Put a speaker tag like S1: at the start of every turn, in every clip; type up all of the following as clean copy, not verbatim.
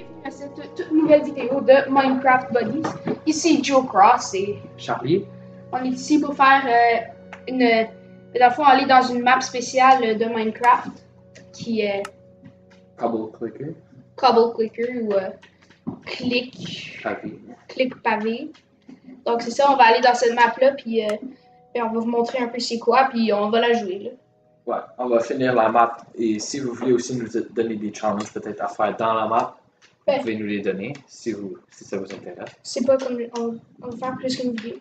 S1: bienvenue à cette toute nouvelle vidéo de Minecraft Buddies. Ici Joe Cross et
S2: Charlie.
S1: on est ici pour faire dans le fond, aller dans une map spéciale de Minecraft qui est
S2: Cobble Clicker.
S1: Cobble Clicker ou Click Pavé. Donc c'est ça, on va aller dans cette map là puis on va vous montrer un peu c'est quoi puis on va la jouer là.
S2: Ouais, on va finir la map et si vous voulez aussi nous donner des challenges peut-être à faire dans la map, vous pouvez nous les donner si ça vous intéresse.
S1: C'est pas comme on va faire plus qu'une vidéo.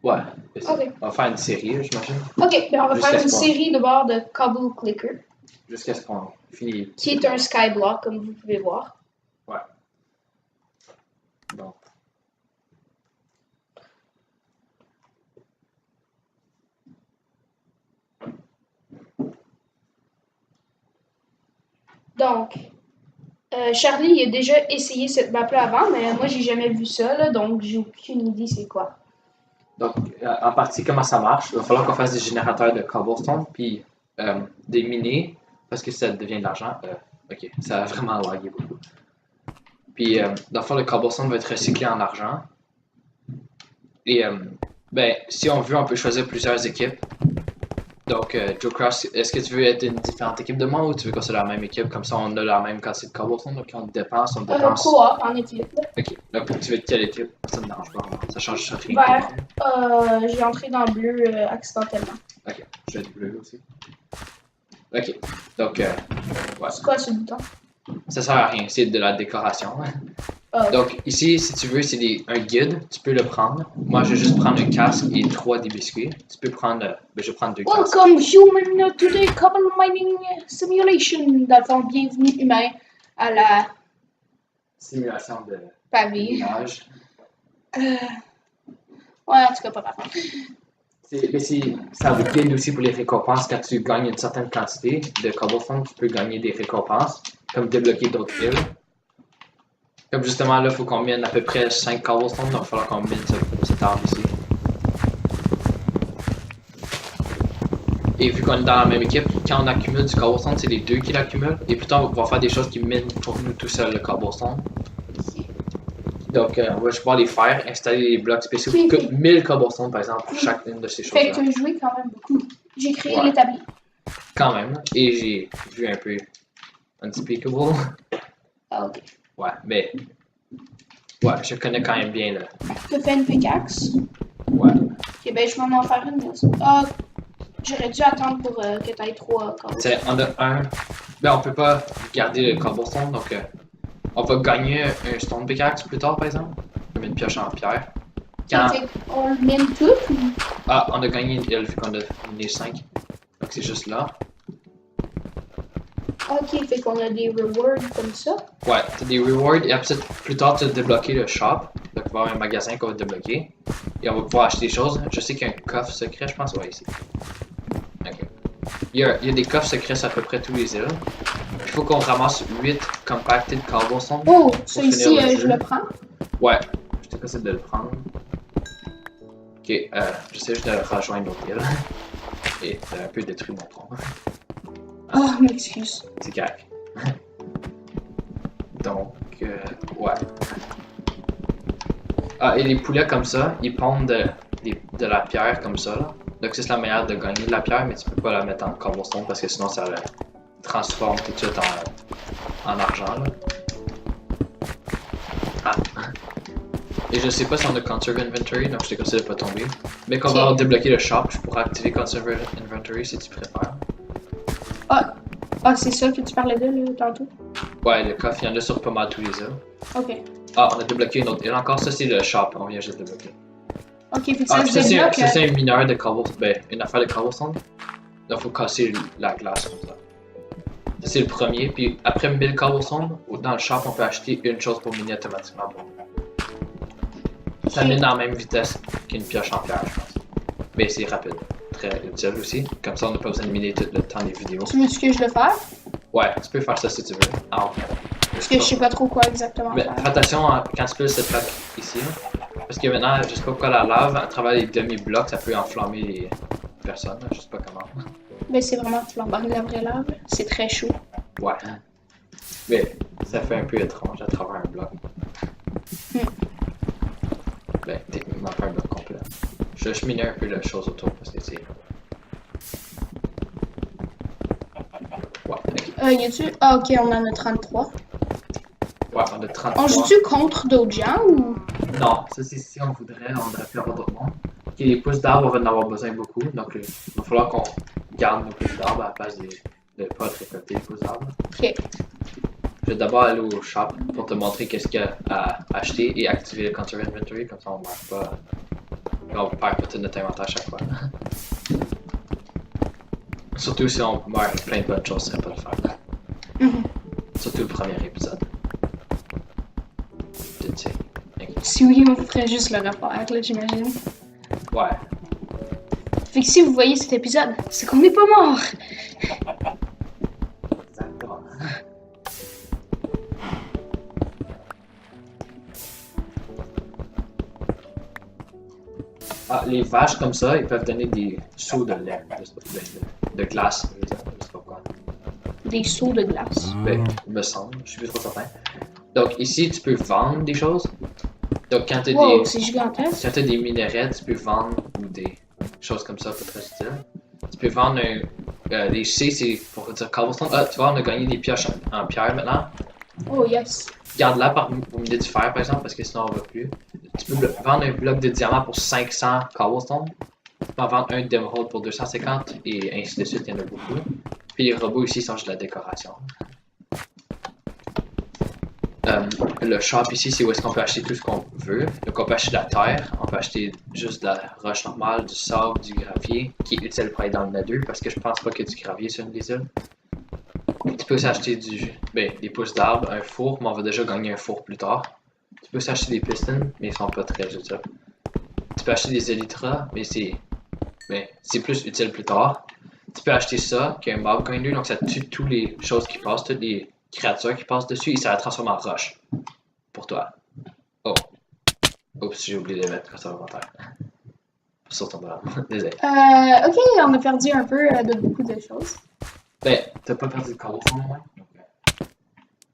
S2: Ouais,
S1: Ok.
S2: on va faire une série, j'imagine.
S1: Ok, ben on va
S2: Jusqu'à
S1: faire une
S2: ce qu'on-
S1: série de bord de Cobble Clicker,
S2: Jusqu'à ce qu'on finisse.
S1: qui est un skyblock comme vous pouvez voir.
S2: Ouais. Donc.
S1: Donc, Charlie il a déjà essayé cette map-là avant, mais moi j'ai jamais vu ça, là, donc j'ai aucune idée c'est quoi.
S2: Donc, en partie, comment ça marche? Il va falloir qu'on fasse des générateurs de cobblestone, puis des miner, parce que ça devient de l'argent. Ok, ça a vraiment lagué beaucoup. Puis, dans le fond, le cobblestone va être recyclé en argent. Et, ben, si on veut, on peut choisir plusieurs équipes. Donc, Joe Cross, est-ce que tu veux être une différente équipe de moi ou tu veux qu'on soit la même équipe? Comme ça, on a la même quantité de cobblestone, donc on dépense, on dépense.
S1: Quoi en équipe?
S2: Ok, donc tu veux être quelle équipe? Ça me dérange pas vraiment. Ça change rien.
S1: Vert. J'ai entré dans le bleu accidentellement.
S2: Ok, je vais être bleu aussi. Ok, donc, ouais.
S1: C'est quoi ce bouton?
S2: Ça sert à rien, c'est de la décoration. Donc, ici, si tu veux, c'est un guide, tu peux le prendre. Moi, je vais juste prendre un casque et 3 des biscuits. Tu peux prendre, ben, je vais prendre 2 casques.
S1: Welcome human to the Cobble Mining Simulation. Dans le fond, bienvenue humain à la
S2: Simulation de
S1: pavé.
S2: minage.
S1: Ouais, en tout cas, pas grave.
S2: Mais ça vous guide aussi pour les récompenses. Quand tu gagnes une certaine quantité de cobblestone, tu peux gagner des récompenses, comme débloquer d'autres îles. Comme justement là, il faut qu'on mine à peu près 5 cobblestone, donc il va falloir qu'on mine cet arbre ici. Et vu qu'on est dans la même équipe, quand on accumule du cobblestone, c'est les deux qui l'accumulent. Et plus tard, on va pouvoir faire des choses qui minent pour nous tout seul le cobblestone. Donc, on va juste pouvoir les faire, installer les blocs spéciaux qui coûtent 1000 cobblestone par exemple pour chacune de ces choses-là.
S1: Fait que tu as joué quand même beaucoup. J'ai créé l'établi.
S2: Quand même. Et j'ai vu un peu Unspeakable.
S1: Ah, ok.
S2: Ouais, mais. Ouais, je connais quand même bien là.
S1: T'as fait une pickaxe?
S2: Ouais.
S1: Ok, ben je vais m'en faire une. Ah, j'aurais dû attendre pour que t'ailles 3 cobblestone.
S2: On a un. Ben, on peut pas garder le cobblestone, donc on va gagner un stone pickaxe plus tard, par exemple. Comme une pioche en pierre. Quand...
S1: On le mine tout ou?
S2: Ah, on a gagné une île vu qu'on a miné 5. Donc c'est juste là.
S1: Ok, fait qu'on a des rewards comme ça.
S2: Ouais, t'as des rewards et après plus tard tu vas débloquer le shop. Donc il va y avoir un magasin qu'on va débloquer. Et on va pouvoir acheter des choses. Je sais qu'il y a un coffre secret, je pense, ouais, ici. Ok. Il y a des coffres secrets sur à peu près tous les îles. Il faut qu'on ramasse 8 compacted cobblestone.
S1: Oh, ça ici, je le prends.
S2: Ouais, je te conseille de le prendre. Ok, j'essaie juste de rejoindre l'autre île. Et t'as un peu détruit mon tronc.
S1: Oh, m'excuse.
S2: C'est correct. Donc, ouais. Ah, et les poulets comme ça, ils pondent de la pierre comme ça. Là. Donc, c'est la manière de gagner de la pierre, mais tu peux pas la mettre en cobblestone parce que sinon ça le transforme tout de suite en argent. Là. Ah. Et je sais pas si on a Conserve Inventory, donc je te conseille de pas tomber. Mais quand on va débloquer le shop, je pourrais activer Conserve Inventory si tu préfères.
S1: Ah, c'est ça que tu parlais de là, tantôt?
S2: Ouais, le coffre, il y en a sur pas mal tous les îles.
S1: Ok.
S2: Ah, on a débloqué une autre île encore. Ça, c'est le shop. On vient juste de débloquer.
S1: Ok, fait que
S2: Ah,
S1: ça se débloque.
S2: ça, c'est un mineur de cobblestone. Ben, une affaire de cobblestone. Donc, il faut casser la glace comme ça. Ça, c'est le premier. Puis, après 1000 cobblestone, dans le shop, on peut acheter une chose pour miner automatiquement. Ça mine dans la même vitesse qu'une pioche en pierre, je pense. Mais c'est rapide. Très utile aussi. Comme ça, on n'a pas besoin de miner tout le temps des vidéos.
S1: Tu veux ce que je le faire?
S2: Ouais, tu peux faire ça si tu veux. Ah,
S1: parce que je sais pas trop quoi exactement
S2: mais
S1: faire.
S2: fais attention quand tu fais cette trappe ici. Parce que maintenant, je sais pas pourquoi la lave, à travers les demi-blocs, ça peut enflammer les personnes. Je sais pas comment.
S1: Mais c'est vraiment flambant de la vraie lave. C'est très chaud.
S2: Ouais. Mais ça fait un peu étrange à travers un bloc. Ben, techniquement pas un bloc complet. Je cheminais un peu la chose autour parce que c'est... Ouais, ok.
S1: Y a-tu... Ah, ok, on en a 33.
S2: Ouais, on a 33.
S1: On joue-tu contre d'autres gens ou...
S2: Non, ça c'est si on voudrait, on aurait pu avoir d'autres mondes. Ok, les pousses d'arbres, on va en avoir besoin beaucoup, donc il va falloir qu'on garde nos pousses d'arbres à la place de pas récolter les pousses d'arbres.
S1: Ok.
S2: Je vais d'abord aller au shop pour te montrer qu'est-ce qu'il y a à acheter et activer le counter inventory, comme ça on meurt pas. On perd pas tout notre inventaire à chaque fois. Surtout si on meurt avec plein de bonnes choses, ce serait pas le faire. Surtout le premier épisode. Tu sais.
S1: Si oui, on ferait juste le refaire, là, j'imagine.
S2: Ouais.
S1: Fait que si vous voyez cet épisode, c'est qu'on n'est pas mort.
S2: Exactement. Ah, les vaches comme ça, ils peuvent donner des seaux de lait, de glace, je sais pas pourquoi.
S1: Des seaux de glace.
S2: Ben, il me semble, je suis plus trop certain. Donc ici, tu peux vendre des choses. Donc quand tu
S1: Wow, c'est gigantesque.
S2: as des minerais, tu peux vendre ou des choses comme ça, pas très utile. Tu peux vendre des C, c'est pour dire cobblestone. Ah, tu vois, on a gagné des pioches en pierre maintenant.
S1: Oh yes.
S2: Garde-la pour m'aider du fer par exemple, parce que sinon on va plus. Tu peux vendre un bloc de diamant pour 500 cobblestone. Tu peux en vendre un d'émeraude pour 250 et ainsi de suite, il y en a beaucoup. Puis les robots ici sont juste de la décoration. Le shop ici, c'est où est-ce qu'on peut acheter tout ce qu'on veut. Donc on peut acheter de la terre, on peut acheter juste de la roche normale, du sable, du gravier, qui est utile pour aller dans le Nether, parce que je pense pas qu'il y a du gravier sur une des îles. Tu peux aussi acheter des pousses d'arbres, un four, mais on va déjà gagner un four plus tard. Tu peux aussi acheter des pistons, mais ils sont pas très utiles. Tu peux acheter des elytras, mais c'est plus utile plus tard. Tu peux acheter ça, qui est un mob grinder, donc ça tue toutes les choses qui passent, toutes les créatures qui passent dessus, et ça la transforme en roche. Pour toi. Oh. Oups, j'ai oublié de mettre ça inventaire. Sur ton bras. Désolé.
S1: Ok, on a perdu un peu de beaucoup de choses.
S2: Ben, t'as pas perdu le cobblestone au moins?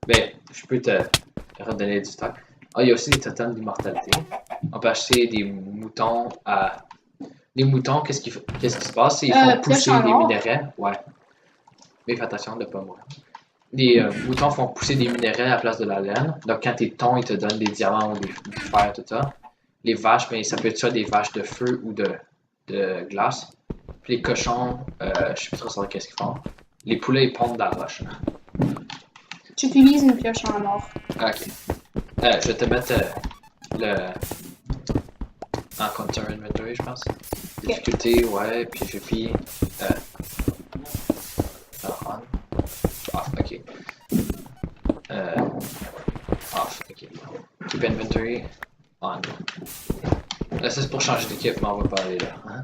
S2: Ben, je peux te redonner du stock. Ah, il y a aussi des totems d'immortalité. On peut acheter des moutons à... Les moutons, qu'est-ce qui se passe? Ils font pousser des minerais. Ouais. Mais fais attention de pas mourir. Les moutons font pousser des minerais à la place de la laine. Donc quand t'es ton, ils te donnent des diamants ou du fer, tout ça. Les vaches, ben, ça peut être soit des vaches de feu ou de glace. Puis les cochons, je sais plus trop savoir qu'est-ce qu'ils font. Les poulets, ils pondent de la roche.
S1: Tu utilises une pioche en or.
S2: Ok. Je vais te mettre en counter inventory, je pense. Difficulté, ouais, puis j'ai pris off, ok. Off, ok. Keep inventory on. Là, ça c'est pour changer d'équipe, mais on va pas aller là. Hein?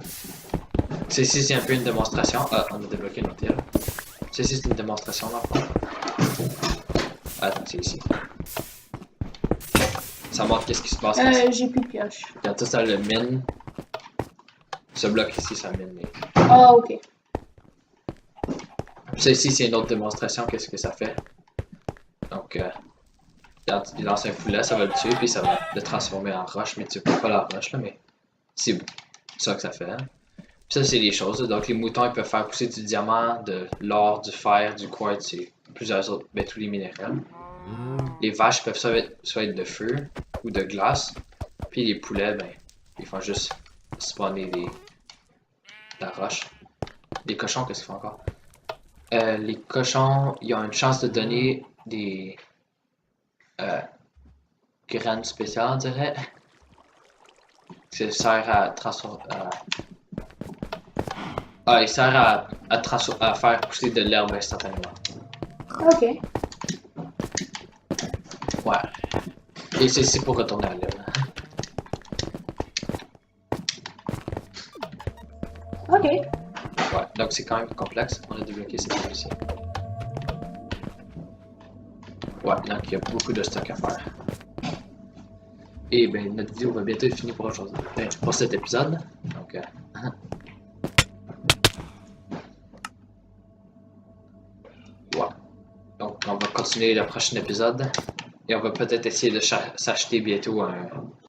S2: Ceci, c'est un peu une démonstration. Ah, on a débloqué notre île. Ceci, c'est une démonstration, dans le fond. Ah, c'est ici. Ça montre qu'est-ce qui se passe.
S1: J'ai plus de pioche.
S2: Regarde, ça le mine. Ce bloc ici, ça mine.
S1: Ah, ok.
S2: Ça ici, c'est une autre démonstration, qu'est-ce que ça fait. Donc, regarde, il lance un foulet, ça va le tuer, puis ça va le transformer en roche, mais tu peux pas la roche, là, mais c'est ça que ça fait. Hein. Puis ça, c'est les choses. Là. Donc, les moutons, ils peuvent faire pousser du diamant, de l'or, du fer, du quartz et plusieurs autres, ben, tous les minéraux. Les vaches peuvent soit être de feu ou de glace. Puis les poulets, ben, ils font juste spawner de la roche. Les cochons, qu'est-ce qu'ils font encore? Les cochons, ils ont une chance de donner des graines spéciales, on dirait. Ça sert à transformer. Il sert à faire pousser de l'herbe instantanément.
S1: Ok.
S2: Ouais. Et c'est pour retourner à l'île.
S1: Ok.
S2: Ouais, donc c'est quand même complexe. On a débloqué cette île ici. Ouais, donc il y a beaucoup de stock à faire. Et ben notre vidéo va bientôt être finie pour aujourd'hui. Pour cet épisode. Donc, ouais. Donc on va continuer le prochain épisode. Et on va peut-être essayer de s'acheter bientôt un